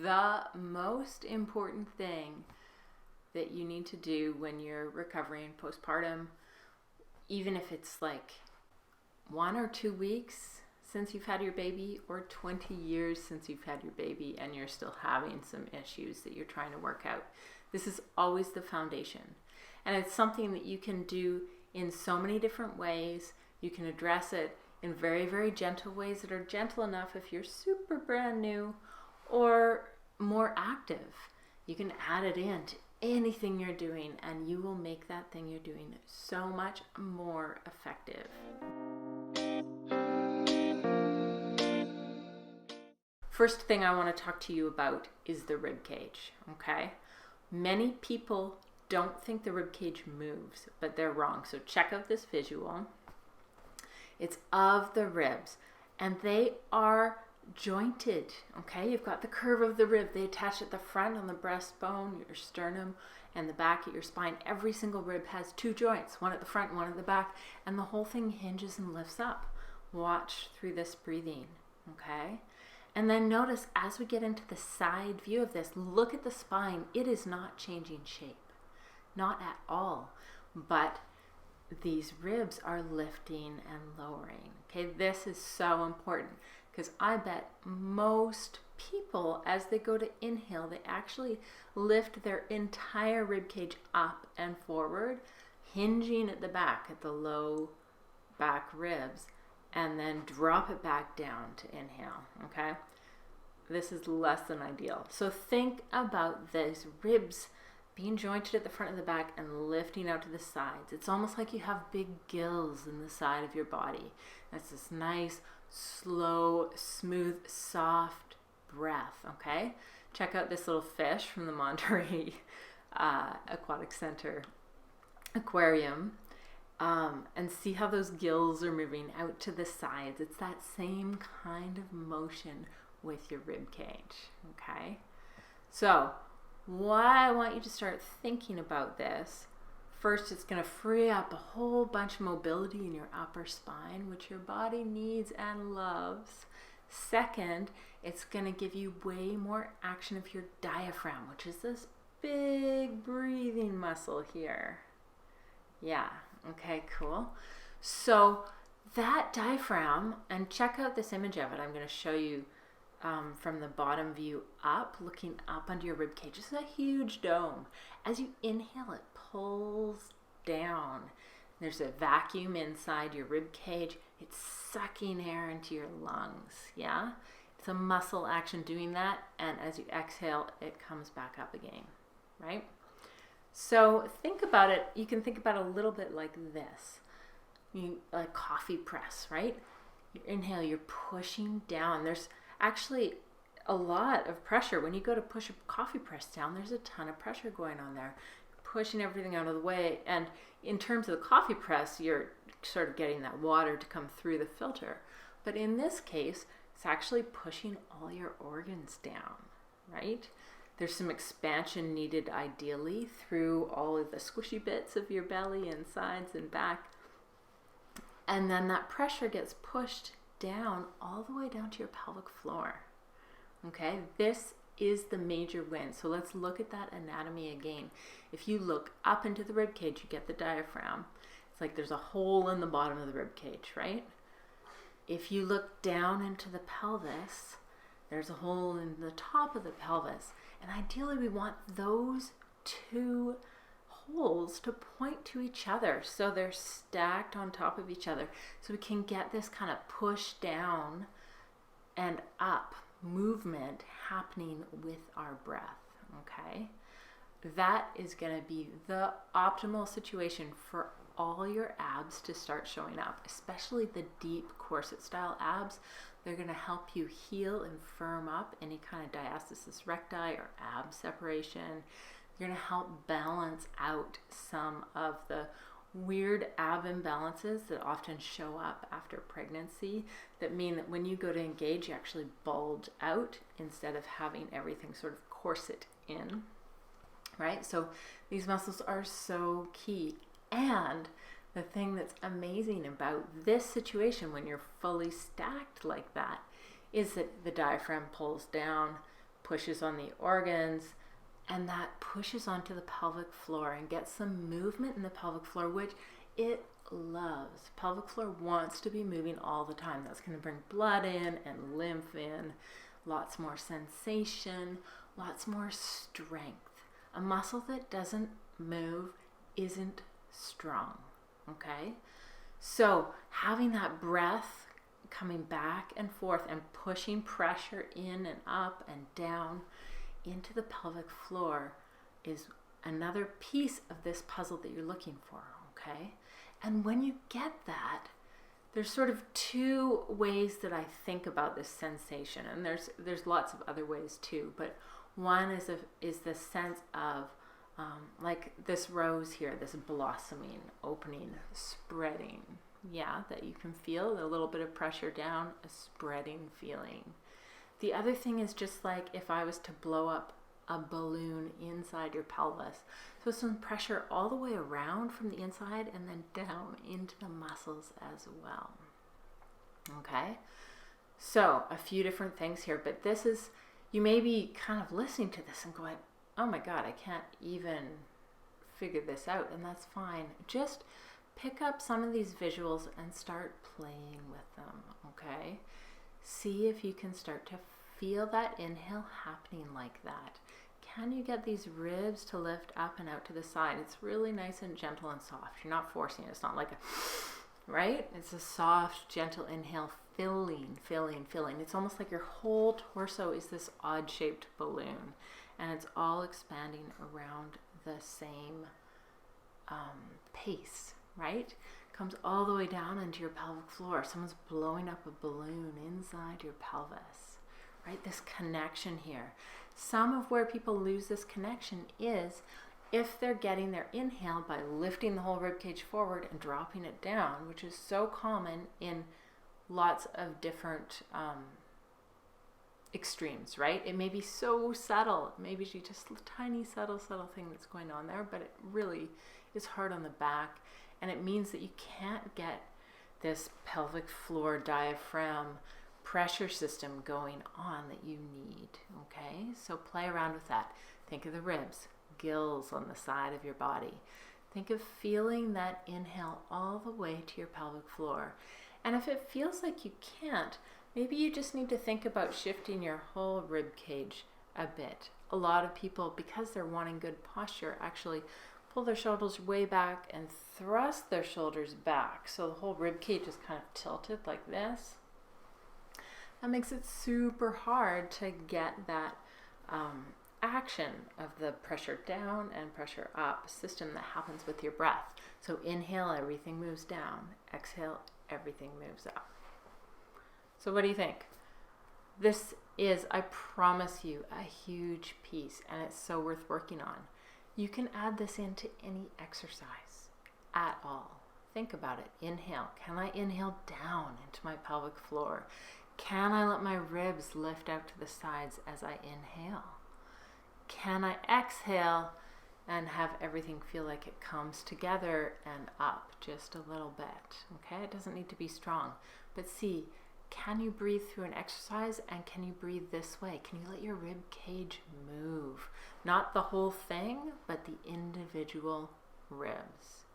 the most important thing that you need to do when you're recovering postpartum, even if it's like 1 or 2 weeks since you've had your baby or 20 years since you've had your baby and you're still having some issues that you're trying to work out. This is always the foundation. And it's something that you can do in so many different ways. You can address it in very, very gentle ways that are gentle enough if you're super brand new, or more active. You can add it in to anything you're doing and you will make that thing you're doing so much more effective. First thing I want to talk to you about is the rib cage, okay? Many people don't think the rib cage moves, but they're wrong. So check out this visual. It's of the ribs and they are jointed, okay? You've got the curve of the rib. They attach at the front on the breastbone, your sternum, and the back at your spine. Every single rib has 2 joints, one at the front, one at the back, and the whole thing hinges and lifts up. Watch through this breathing, okay? And then notice as we get into the side view of this, look at the spine. It is not changing shape, not at all, but these ribs are lifting and lowering. Okay, this is so important because I bet most people, as they go to inhale, they actually lift their entire rib cage up and forward, hinging at the back at the low back ribs, and then drop it back down to inhale. Okay, this is less than ideal. So think about these ribs being jointed at the front and the back and lifting out to the sides. It's almost like you have big gills in the side of your body. That's this nice, slow, smooth, soft breath, okay? Check out this little fish from the Monterey Aquatic Center aquarium and see how those gills are moving out to the sides. It's that same kind of motion with your rib cage, okay? So, why I want you to start thinking about this. First, it's going to free up a whole bunch of mobility in your upper spine, which your body needs and loves. Second, it's going to give you way more action of your diaphragm, which is this big breathing muscle here. Yeah, okay, cool. So that diaphragm, and check out this image of it. I'm going to show you from the bottom view up, looking up under your rib cage. It's a huge dome. As you inhale, it pulls down. There's a vacuum inside your rib cage. It's sucking air into your lungs. Yeah, it's a muscle action doing that, and as you exhale, it comes back up again, right? So think about it. You can think about it a little bit like this. A coffee press, right? You inhale, you're pushing down. There's actually a lot of pressure. When you go to push a coffee press down, there's a ton of pressure going on there, pushing everything out of the way. And in terms of the coffee press, you're sort of getting that water to come through the filter. But in this case, it's actually pushing all your organs down, right? There's some expansion needed ideally through all of the squishy bits of your belly and sides and back. And then that pressure gets pushed down all the way down to your pelvic floor. Okay, this is the major win. So let's look at that anatomy again. If you look up into the rib cage, you get the diaphragm. It's like there's a hole in the bottom of the rib cage, right? If you look down into the pelvis, there's a hole in the top of the pelvis. And ideally we want those 2 holes to point to each other, so they're stacked on top of each other, so we can get this kind of push down and up movement happening with our breath. Okay, that is going to be the optimal situation for all your abs to start showing up, especially the deep corset style abs. They're going to help you heal and firm up any kind of diastasis recti or ab separation. You're going to help balance out some of the weird ab imbalances that often show up after pregnancy, that mean that when you go to engage, you actually bulge out instead of having everything sort of corset in, right? So these muscles are so key. And the thing that's amazing about this situation when you're fully stacked like that is that the diaphragm pulls down, pushes on the organs, and that pushes onto the pelvic floor and gets some movement in the pelvic floor, which it loves. Pelvic floor wants to be moving all the time. That's going to bring blood in and lymph in, lots more sensation, lots more strength. A muscle that doesn't move isn't strong, okay? So having that breath coming back and forth and pushing pressure in and up and down into the pelvic floor is another piece of this puzzle that you're looking for, okay? And when you get that, there's sort of two ways that I think about this sensation, and there's lots of other ways too, but one is the sense of like this rose here, this blossoming, opening, spreading, yeah, that you can feel a little bit of pressure down, a spreading feeling. The other thing is just like if I was to blow up a balloon inside your pelvis. So some pressure all the way around from the inside and then down into the muscles as well. Okay? So a few different things here, but this is, you may be kind of listening to this and going, oh my God, I can't even figure this out, and that's fine. Just pick up some of these visuals and start playing with them, okay? See if you can start to feel that inhale happening like that. Can you get these ribs to lift up and out to the side? It's really nice and gentle and soft. You're not forcing it. It's not like a, right? It's a soft, gentle inhale, filling, filling, filling. It's almost like your whole torso is this odd-shaped balloon, and it's all expanding around the same pace, right? Comes all the way down into your pelvic floor. Someone's blowing up a balloon inside your pelvis, right? This connection here. Some of where people lose this connection is if they're getting their inhale by lifting the whole rib cage forward and dropping it down, which is so common in lots of different extremes, right? It may be so subtle. Maybe it's just a tiny, subtle thing that's going on there, but it really is hard on the back, and it means that you can't get this pelvic floor diaphragm pressure system going on that you need, okay? So play around with that. Think of the ribs, gills on the side of your body. Think of feeling that inhale all the way to your pelvic floor. And if it feels like you can't, maybe you just need to think about shifting your whole rib cage a bit. A lot of people, because they're wanting good posture, actually pull their shoulders way back and thrust their shoulders back. So the whole rib cage is kind of tilted like this. That makes it super hard to get that action of the pressure down and pressure up system that happens with your breath. So inhale, everything moves down. Exhale, everything moves up. So what do you think? This is, I promise you, a huge piece, and it's so worth working on. You can add this into any exercise at all. Think about it. Inhale. Can I inhale down into my pelvic floor? Can I let my ribs lift out to the sides as I inhale? Can I exhale and have everything feel like it comes together and up just a little bit? Okay, it doesn't need to be strong, but see, can you breathe through an exercise, and can you breathe this way? Can you let your rib cage move? Not the whole thing, but the individual ribs.